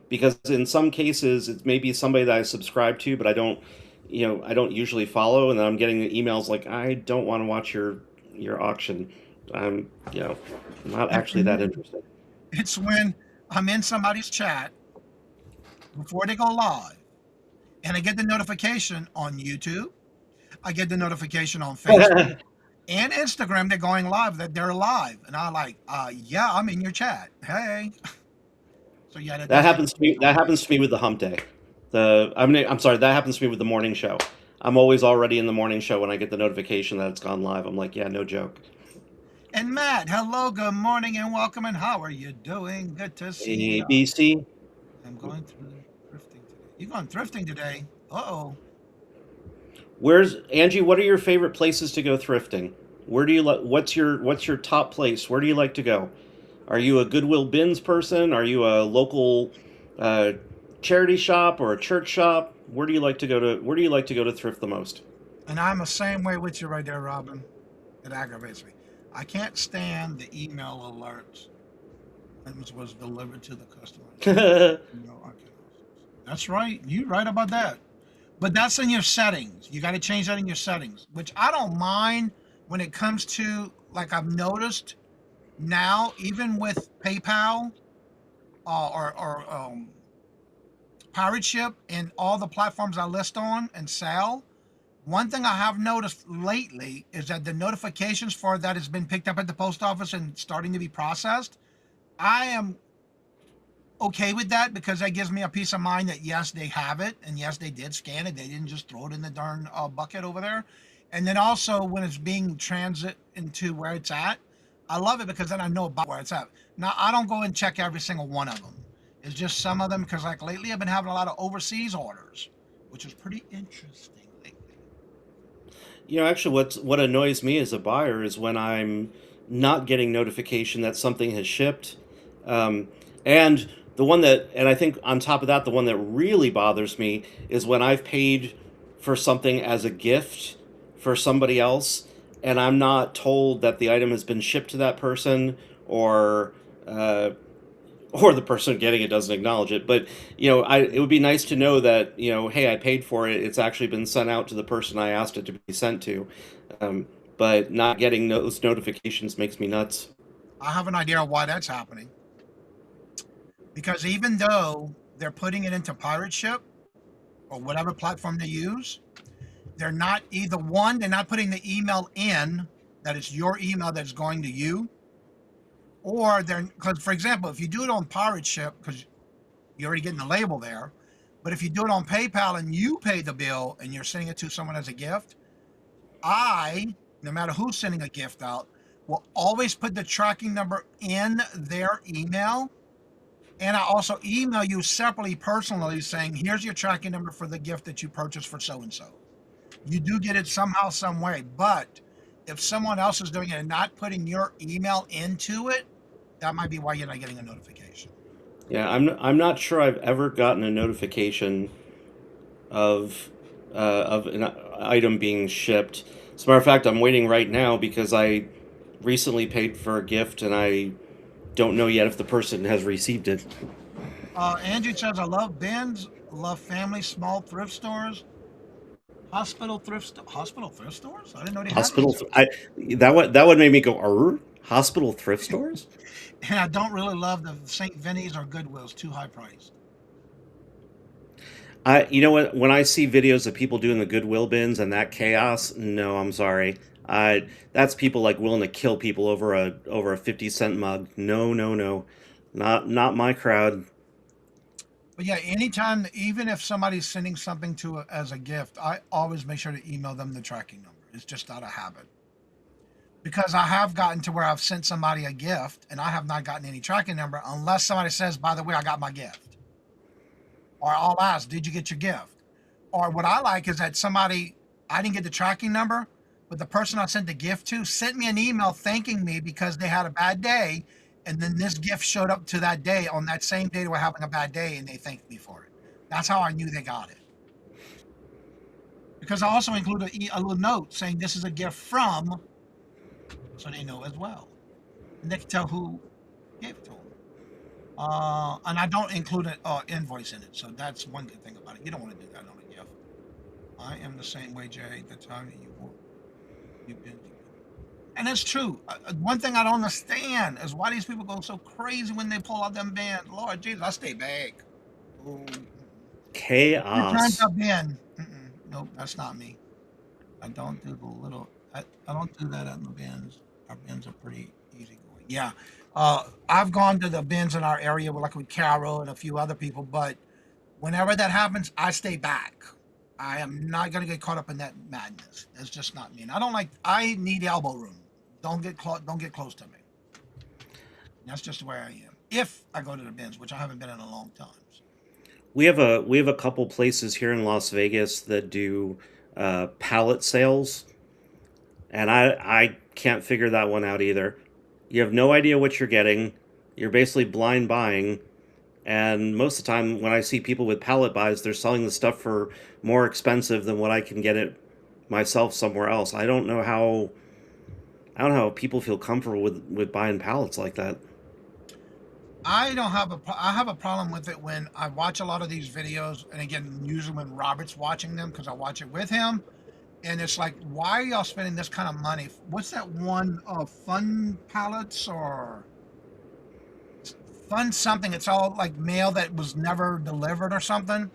because in some cases it's maybe somebody that I subscribe to, but I don't usually follow, and then I'm getting emails like, I don't want to watch your auction. I'm not And for actually that me, interested. it's when I'm in somebody's chat before they go live, and I get the notification on YouTube. I get the notification on Facebook and Instagram. They're going live, that they're live, and I like, yeah, I'm in your chat. Hey, so yeah, that That does get happens to me. That annoying. happens to me with the Hump Day. I'm sorry. That happens to me with the morning show. I'm always already in the morning show when I get the notification that it's gone live. I'm like, yeah, no joke. And Matt, hello, good morning, and welcome. And how are you doing? Good to see you. ABC. I'm going through thrifting today. You going thrifting today? Uh-oh. Where's Angie? What are your favorite places to go thrifting? Where do you like? What's your top place? Where do you like to go? Are you a Goodwill Bins person? Are you a local uh, charity shop or a church shop? Where do you like to go to? Where do you like to go to thrift the most? And I'm the same way with you right there, Robin. It aggravates me. I can't stand the email alerts when it was delivered to the customer. No, I cannot. That's right. You're right about that. But that's in your settings. You got to change that in your settings, which I don't mind when it comes to, like, I've noticed now, even with PayPal, or Pirate Ship and all the platforms I list on and sell. One thing I have noticed lately is that the notifications for that has been picked up at the post office and starting to be processed. I am okay with that because that gives me a peace of mind that yes, they have it, and yes, they did scan it. They didn't just throw it in the darn bucket over there. And then also when it's being transit into where it's at, I love it because then I know about where it's at. Now I don't go and check every single one of them. It's just some of them because like lately I've been having a lot of overseas orders, which is pretty interesting lately. Actually, what annoys me as a buyer is when I'm not getting notification that something has shipped, um, and and I think on top of that, the one that really bothers me is when I've paid for something as a gift for somebody else, and I'm not told that the item has been shipped to that person, or uh, or the person getting it doesn't acknowledge it. But it would be nice to know that hey, I paid for it. It's actually been sent out to the person I asked it to be sent to. Um, but not getting those notifications makes me nuts. I have an idea of why that's happening because even though they're putting it into Pirate Ship or whatever platform they use, they're not either one, they're not putting the email in that it's your email that's going to you, or they're because for example, if you do it on Pirate Ship, because you're already getting the label there, but if you do it on PayPal and you pay the bill and you're sending it to someone as a gift, no matter who's sending a gift out, will always put the tracking number in their email. And I also email you separately, personally, saying, here's your tracking number for the gift that you purchased for so and so. You do get it somehow, some way. But if someone else is doing it and not putting your email into it, that might be why you're not getting a notification. Yeah, I'm not sure I've ever gotten a notification of an item being shipped. As a matter of fact, I'm waiting right now because I recently paid for a gift and I don't know yet if the person has received it. Andrew says, I love bins, love family, small thrift stores, hospital thrift stores. I didn't know they had Hospital. those. That would make me go. Hospital thrift stores. And I don't really love the St. Vinny's or Goodwills, too high priced. You know what? When I see videos of people doing the Goodwill bins and that chaos, no, I'm sorry. That's people like willing to kill people over a 50-cent mug. No, no, no, not my crowd. But yeah, anytime, even if somebody's sending something as a gift, I always make sure to email them the tracking number. It's just out of habit. Because I have gotten to where I've sent somebody a gift and I have not gotten any tracking number unless somebody says, by the way, I got my gift. Or I'll ask, did you get your gift? Or what I like is that I didn't get the tracking number, but the person I sent the gift to sent me an email thanking me because they had a bad day. And then this gift showed up to that day on that same day they were having a bad day and they thanked me for it. That's how I knew they got it. because I also include a little note saying this is a gift from, so they know as well, and they can tell who gave it to them. And I don't include an invoice in it, so that's one good thing about it. You don't want to do that on a gift. I am the same way, Jay. The time that you've been, and it's true. One thing I don't understand is why these people go so crazy when they pull out them bands. Lord Jesus, I stay back. Oh, return Chaos. to bin. Nope, that's not me. I don't do the little. I don't do that in the bins. Our bins are pretty easy going. Yeah, I've gone to the bins in our area, like with Carol and a few other people. But whenever that happens, I stay back. I am not gonna get caught up in that madness. That's just not me. And I don't like. I need elbow room. Don't get close. Don't get close to me. That's just the way I am. If I go to the bins, which I haven't been in a long time. So. We have a couple places here in Las Vegas that do pallet sales, and I can't figure that one out either. You have no idea what you're getting. You're basically blind buying, and most of the time when I see people with pallet buys, they're selling the stuff for more expensive than what I can get it myself somewhere else. I don't know how people feel comfortable with buying pallets like that. I don't have I have a problem with it when I watch a lot of these videos, and again, usually when Robert's watching them because I watch it with him, and it's like, why are y'all spending this kind of money? What's that one? Fun pallets or fun something? It's all like mail that was never delivered or something,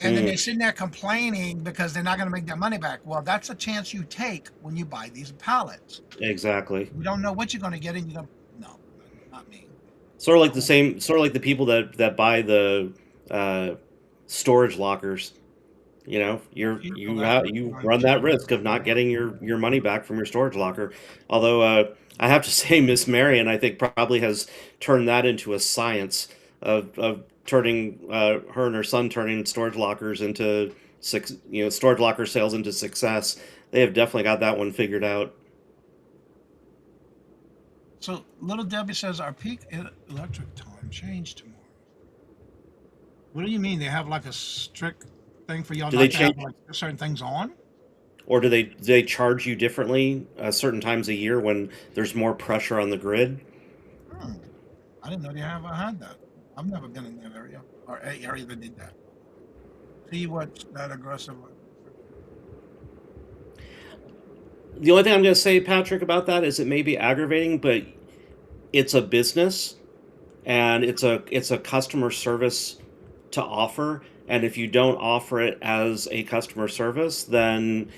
and then they're Mm, sitting there complaining because they're not going to make their money back. Well, that's a chance you take when you buy these pallets. exactly. You don't know what you're going to get, and you don't. No, not me. Sort of like the same, sort of like the people that buy the uh, storage lockers. You know, People that are you going run to that risk of not getting your money back from your storage locker. Although I have to say, Miss Marion, I think probably has turned that into a science of turning her and her son turning storage lockers into storage locker sales into success. They have definitely got that one figured out. So little Debbie says our peak electric time changed tomorrow. What do you mean? They have like a strict thing for y'all Do they not to have change, like certain things on? or do they charge you differently certain times a year when there's more pressure on the grid? Hmm. I didn't know they ever had that. I've never been in that area or a area that did that. See what's that aggressive? The only thing I'm going to say, Patrick, about that is it may be aggravating, but it's a business and it's a customer service to offer. And if you don't offer it as a customer service, then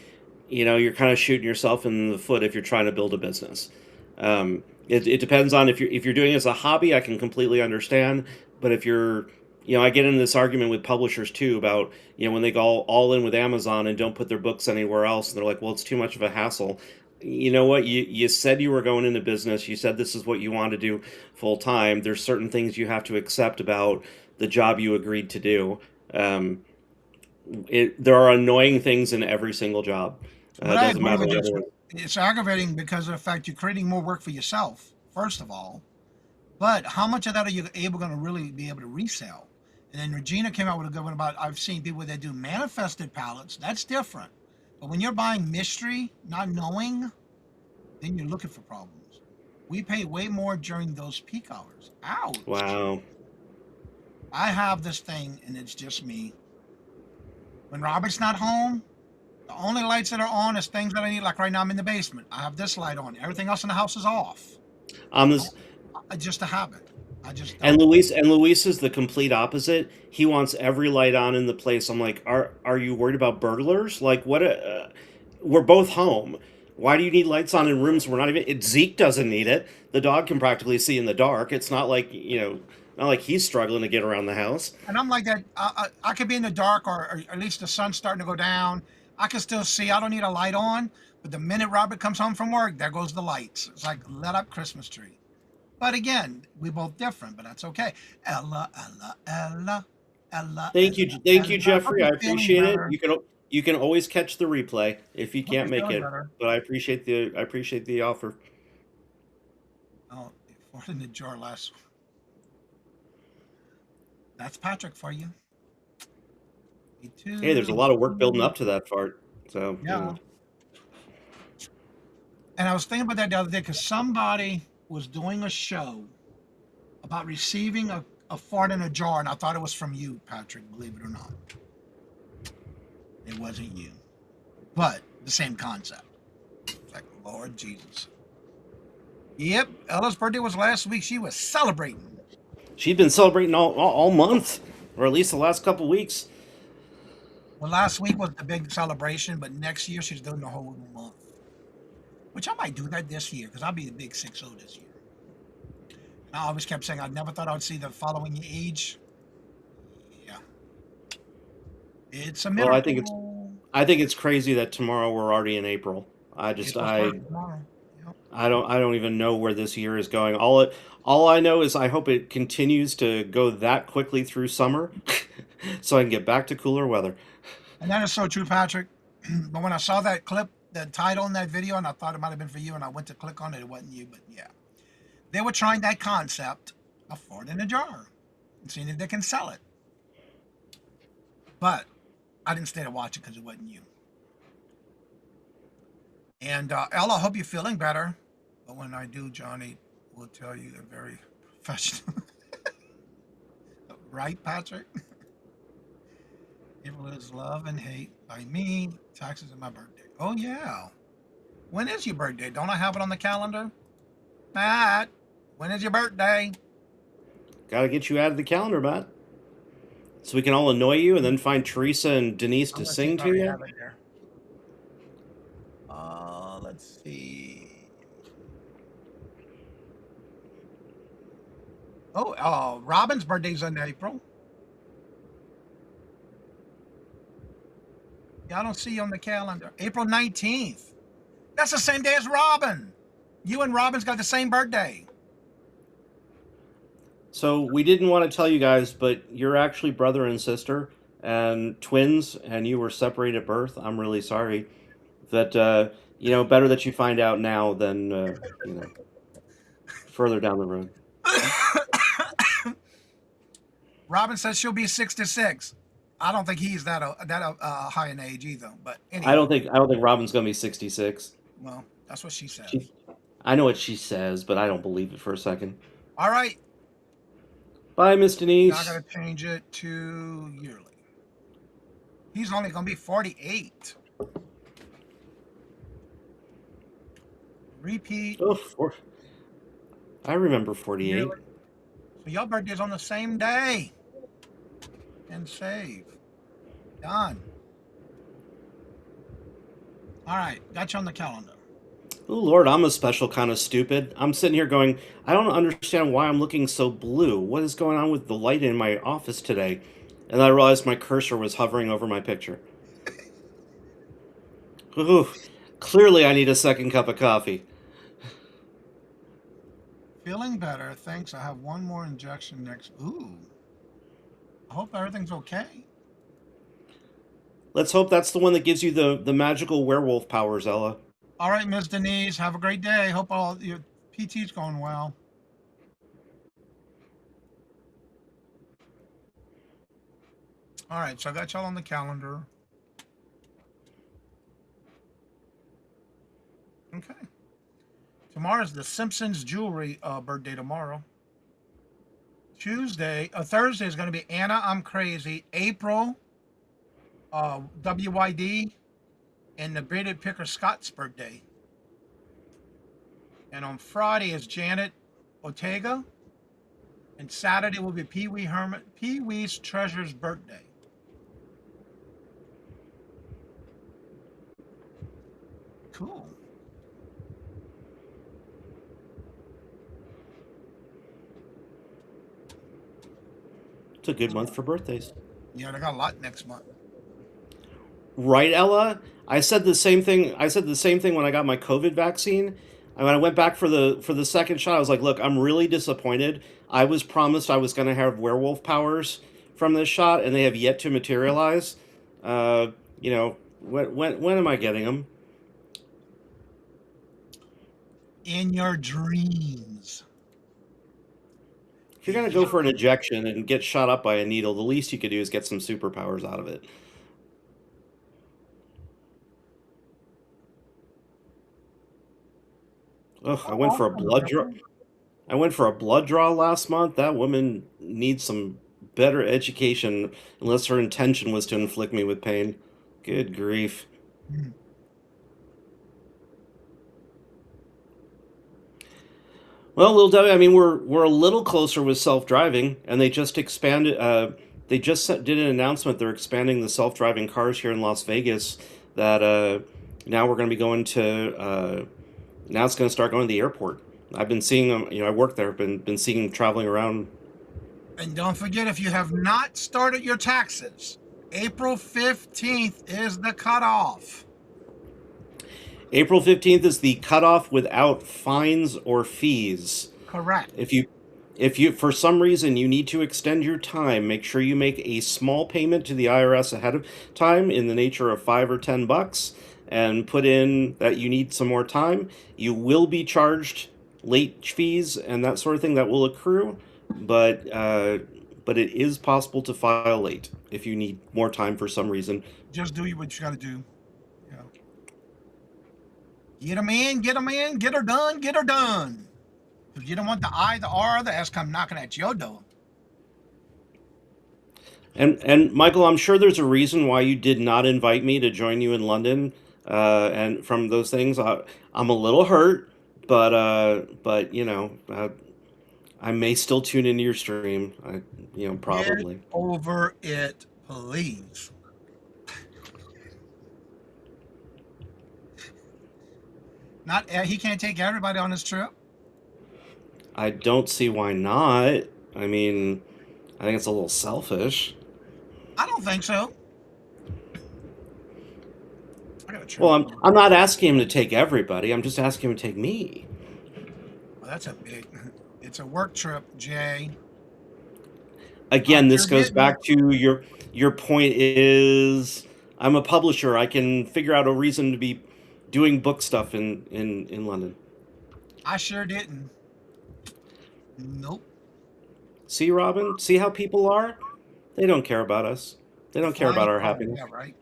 you're kind of shooting yourself in the foot if you're trying to build a business. It depends on if you're doing it as a hobby. I can completely understand, but if I get into this argument with publishers too about when they go all in with Amazon and don't put their books anywhere else, and they're like, well, it's too much of a hassle. You know what? You said you were going into business. You said this is what you want to do full time. There's certain things you have to accept about the job you agreed to do. Um, there are annoying things in every single job. But It I doesn't agree matter with you. what it is. It's aggravating because of the fact you're creating more work for yourself, first of all. But how much of that are you able going to really be able to resell? And then Regina came out with a good one about I've seen people that do manifested pallets. That's different. But when you're buying mystery, not knowing, then you're looking for problems. We pay way more during those peak hours. Ouch. Wow. I have this thing, and it's just me. When Robert's not home, the only lights that are on is things that I need. Like right now, I'm in the basement. I have this light on. Everything else in the house is off. This Just a habit. I just and don't. Luis is the complete opposite. He wants every light on in the place. I'm like, are you worried about burglars? Like, what? We're both home. Why do you need lights on in rooms we're not even? Zeke doesn't need it. The dog can practically see in the dark. It's not like not like he's struggling to get around the house. And I'm like that. I could be in the dark, or at least the sun's starting to go down. I can still see. I don't need a light on. But the minute Robert comes home from work, there goes the lights. It's like let up Christmas tree. But again, we both different, but that's okay. Ella, Ella, Ella, Ella, Ella, Thank you, Ella. Hope Jeffrey. I you're feeling appreciate it. better. You can always catch the replay if you Hope can't you're make feeling it. better. But I appreciate the offer. Oh, you farted in the jar last. That's Patrick for you. Me Hey, there's too. a lot of work building up to that fart. So, you Yeah. know. And I was thinking about that the other day because somebody was doing a show about receiving a fart in a jar, and I thought it was from you, Patrick, believe it or not. It wasn't you. But the same concept. It's like, Lord Jesus. Yep, Ella's birthday was last week. She was celebrating. She'd been celebrating all month, or at least the last couple weeks. Well, last week was the big celebration, but next year she's doing the whole month. Which I might do that this year because I'll be the big 6-0 this year. And I always kept saying I never thought I would see the following age. Yeah. It's a Well, miracle. I think it's crazy that tomorrow we're already in April. April 1st tomorrow. Yep. I don't even know where this year is going. All I know is I hope it continues to go that quickly through summer, so I can get back to cooler weather. And that is so true, Patrick. But when I saw that clip, the title in that video, and I thought it might have been for you, and I went to click on it, it wasn't you, but yeah. They were trying that concept of fart in a jar and seeing if they can sell it. But I didn't stay to watch it because it wasn't you. And Ella, I hope you're feeling better. But when I do, Johnny will tell you they're very professional. Right, Patrick? April is love and hate by me. Taxes and my birthday. Oh, yeah. When is your birthday? Don't I have it on the calendar? Matt, when is your birthday? Got to get you out of the calendar, Matt, so we can all annoy you and then find Teresa and Denise to Unless you sing to probably you. have it there. Let's see. Oh, Robin's birthday's in April. Yeah, I don't see you on the calendar. April 19th. That's the same day as Robin. You and Robin's got the same birthday. So we didn't want to tell you guys, but you're actually brother and sister and twins, and you were separated at birth. I'm really sorry. That better that you find out now than further down the road. Robin says she'll be 66. I don't think he's that high in age either. But I anyway, don't think Robin's gonna be 66. well, that's what she says. I know what she says, but I don't believe it for a second. All right, Bye, Miss now I Denise. got to change it to yearly. He's only going to be 48. Repeat Oh, I remember 48. yearly. So your birthday's on the same day. And save. Done. All right, got you on the calendar. Oh, Lord, I'm a special kind of stupid. I'm sitting here going, I don't understand why I'm looking so blue. What is going on with the light in my office today? And I realized my cursor was hovering over my picture. Ooh, clearly I need a second cup of coffee. Feeling better. Thanks. I have one more injection next. Ooh. I hope everything's okay. Let's hope that's the one that gives you the magical werewolf powers, Ella. All right, Miss Denise. Have a great day. Hope all your PT's going well. All right, so I got y'all on the calendar. Okay. Tomorrow's the Simpsons jewelry birthday tomorrow. Thursday is going to be Anna, I'm Crazy. April, WYD, and the Braided Picker Scott's birthday. And on Friday is Janet Ortega. And Saturday will be Pee Wee's Treasure's birthday. Cool. It's a good month for birthdays. Yeah, they got a lot next month. Right, Ella? I said the same thing. I said the same thing when I got my COVID vaccine. And when I went back for the second shot, I was like, "Look, I'm really disappointed. I was promised I was going to have werewolf powers from this shot, and they have yet to materialize. When am I getting them?" In your dreams. If you're going to go for an injection and get shot up by a needle, the least you could do is get some superpowers out of it. Ugh, I went Oh, for a awesome, blood draw. brother. I went for a blood draw last month. That woman needs some better education, unless her intention was to inflict me with pain. Good grief. Mm. Well, little Debbie, I mean, we're a little closer with self-driving, and they just expanded. They just did an announcement. They're expanding the self-driving cars here in Las Vegas. That now we're going to be going to. Now it's going to start going to the airport. I've been seeing them. You know, I work there. Been seeing them traveling around. And don't forget, if you have not started your taxes, April 15th is the cutoff. April 15th is the cutoff without fines or fees. Correct. If you if you for some reason you need to extend your time, make sure you make a small payment to the IRS ahead of time in the nature of 5 or 10 bucks and put in that you need some more time. You will be charged late fees and that sort of thing that will accrue, but it is possible to file late if you need more time for some reason. Just do what you got to do. Yeah. Get them in, get them in, get her done, get her done. If you don't want the I, the R, the S come knocking at your door. And Michael, I'm sure there's a reason why you did not invite me to join you in London. And from those things, I'm a little hurt, but I may still tune into your stream. Get Probably. over it, please. Not he can't take everybody on his trip. I don't see why not. I mean, I think it's a little selfish. I don't think so. I got a trip. Well, I'm not asking him to take everybody. I'm just asking him to take me. Well, that's a big. It's a work trip, Jay. Again, this You're goes getting. back to your point is I'm a publisher. I can figure out a reason to be doing book stuff in London. I sure didn't. Nope. See, Robin? See how people are? They don't care about us. They don't care about Flying our car. happiness. Yeah, right.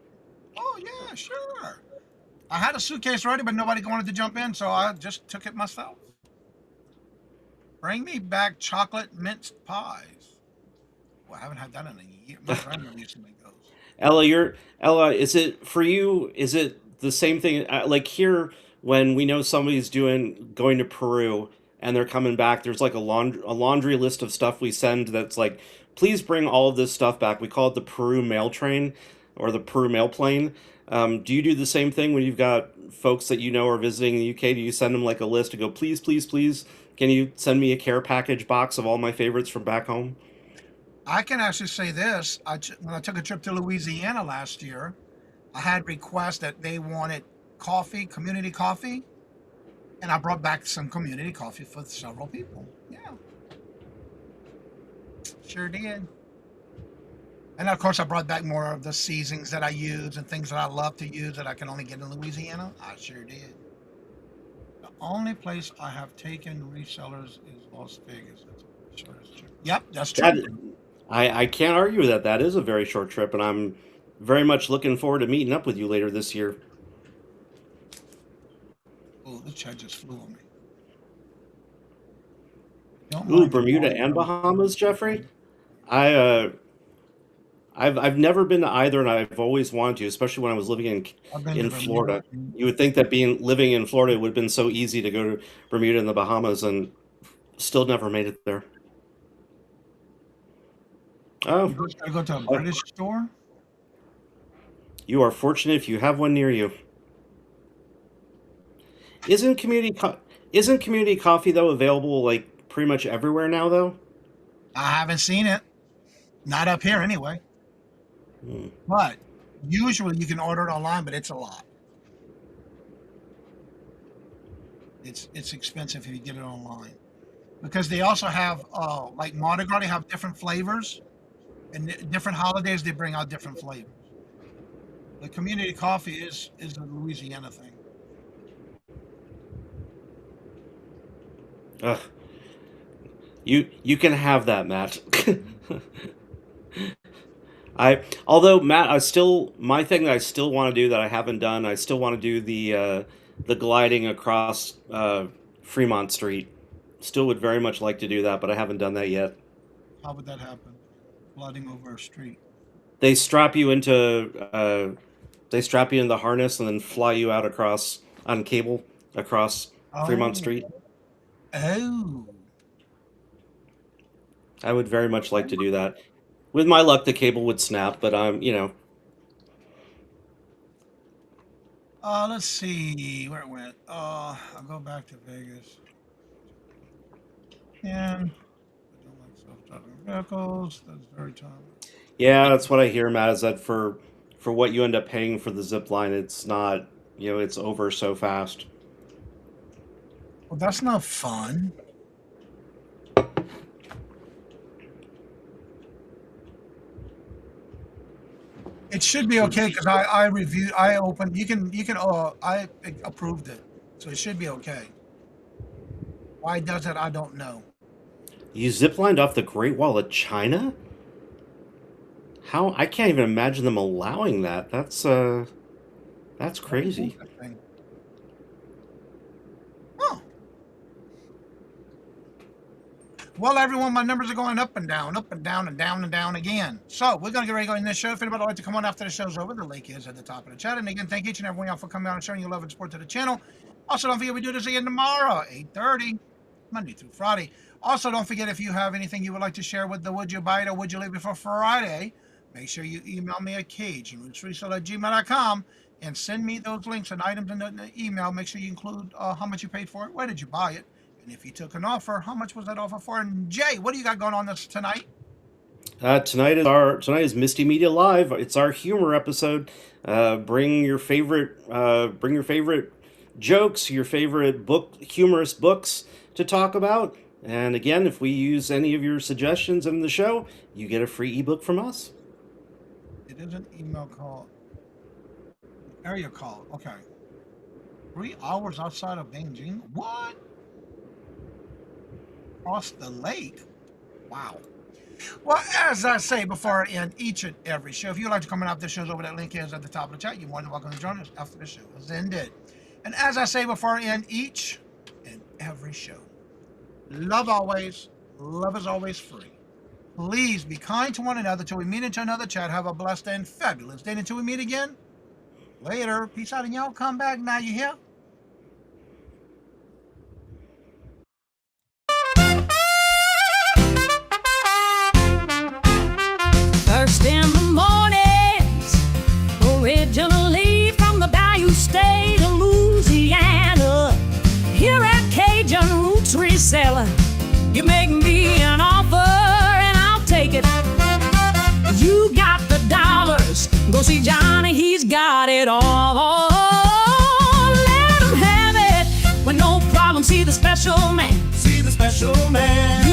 Oh yeah, sure. I had a suitcase ready, but nobody wanted to jump in, so I just took it myself. Bring me back chocolate minced pies. Well, I haven't had that in a year. My grandmother used to make those. Ella. Is it for you? Is it the same thing? Like here, when we know somebody's going to Peru and they're coming back, there's like a laundry list of stuff we send that's like, please bring all of this stuff back. We call it the Peru mail train or the Peru mail plane. Do you do the same thing when you've got folks that you know are visiting the UK? Do you send them like a list to go, please, please, please? Can you send me a care package box of all my favorites from back home? I can actually say this. When I took a trip to Louisiana last year, I had requests that they wanted coffee, community coffee, and I brought back some community coffee for several people. Yeah, sure did. And of course, I brought back more of the seasonings that I use and things that I love to use that I can only get in Louisiana. I sure did. The only place I have taken resellers is Las Vegas. That's the shortest trip. Yep, that's That true. I can't argue that that is a very short trip, and I'm very much looking forward to meeting up with you later this year. Oh, the chat just flew on me. Don't Ooh, mind me Bermuda calling and you. Bahamas, Jeffrey. I I've never been to either, and I've always wanted to, especially when I was living I've been to in Bermuda. Florida. You would think that being living in Florida would have been so easy to go to Bermuda and the Bahamas, and still never made it there. You Oh, just gotta go to a oh, British store. you are fortunate if you have one near you. Isn't isn't community coffee though available like pretty much everywhere now though? I haven't seen it. Not up here anyway. Hmm. But usually you can order it online, but it's a lot. It's expensive if you get it online because they also have like Mardi Gras. They have different flavors, and different holidays they bring out different flavors. The community coffee is a Louisiana thing. Ugh. You can have that, Matt. I although Matt, I still my thing that I still want to do that I haven't done. I still want to do the gliding across Fremont Street. Still would very much like to do that, but I haven't done that yet. How would that happen? Flooding over a street. They strap you into the harness and then fly you out across on cable across Fremont Oh, Street. oh. I would very much like to do that. With my luck, the cable would snap, but Let's see where it went. I'll go back to Vegas. And I don't like self-driving vehicles. That's very timely. yeah, that's what I hear, Matt. Is that for what you end up paying for the zip line, it's not, it's over so fast. Well, that's not fun. It should be okay because I reviewed, I opened, I approved it. So it should be okay. Why does it? I don't know. You ziplined off the Great Wall of China? How? I can't even imagine them allowing that. That's crazy. Interesting. Oh. Well, everyone, my numbers are going up and down, and down and down again. So we're going to get ready to go in this show. If anybody would like to come on after the show's over, the link is at the top of the chat. And again, thank each and every one of y'all for coming out and showing your love and support to the channel. Also, don't forget we do this again tomorrow, 8:30, Monday through Friday. Also, don't forget if you have anything you would like to share with the Would You Buy It or Would You Leave It for Friday, make sure you email me at cajunrootsresell@gmail.com and send me those links and items in the email. Make sure you include how much you paid for it, where did you buy it, and if you took an offer, how much was that offer for? And Jay, what do you got going on this tonight? Tonight is Misty Media Live. It's our humor episode. Bring your favorite jokes, your favorite humorous books to talk about. And again, if we use any of your suggestions in the show, you get a free ebook from us. It is an email call. Area call. Okay. 3 hours outside of Beijing? What? Across the lake? Wow. Well, as I say before I end each and every show, if you'd like to comment out this show's over, that link is at the top of the chat. You're more than welcome to join us after the show is ended. And as I say before I end each and every show, love always, love is always free. Please be kind to one another till we meet into another chat. Have a blessed and fabulous day until we meet again. Later. Peace out, and y'all come back now. You hear? First in the mornings, originally from the Bayou State of Louisiana. Here at Cajun Roots Reselling, you make me an offer and I'll take it. You got the dollars, go see Johnny, he's got it all. Let him have it, with no problem, see the special man. See the special man.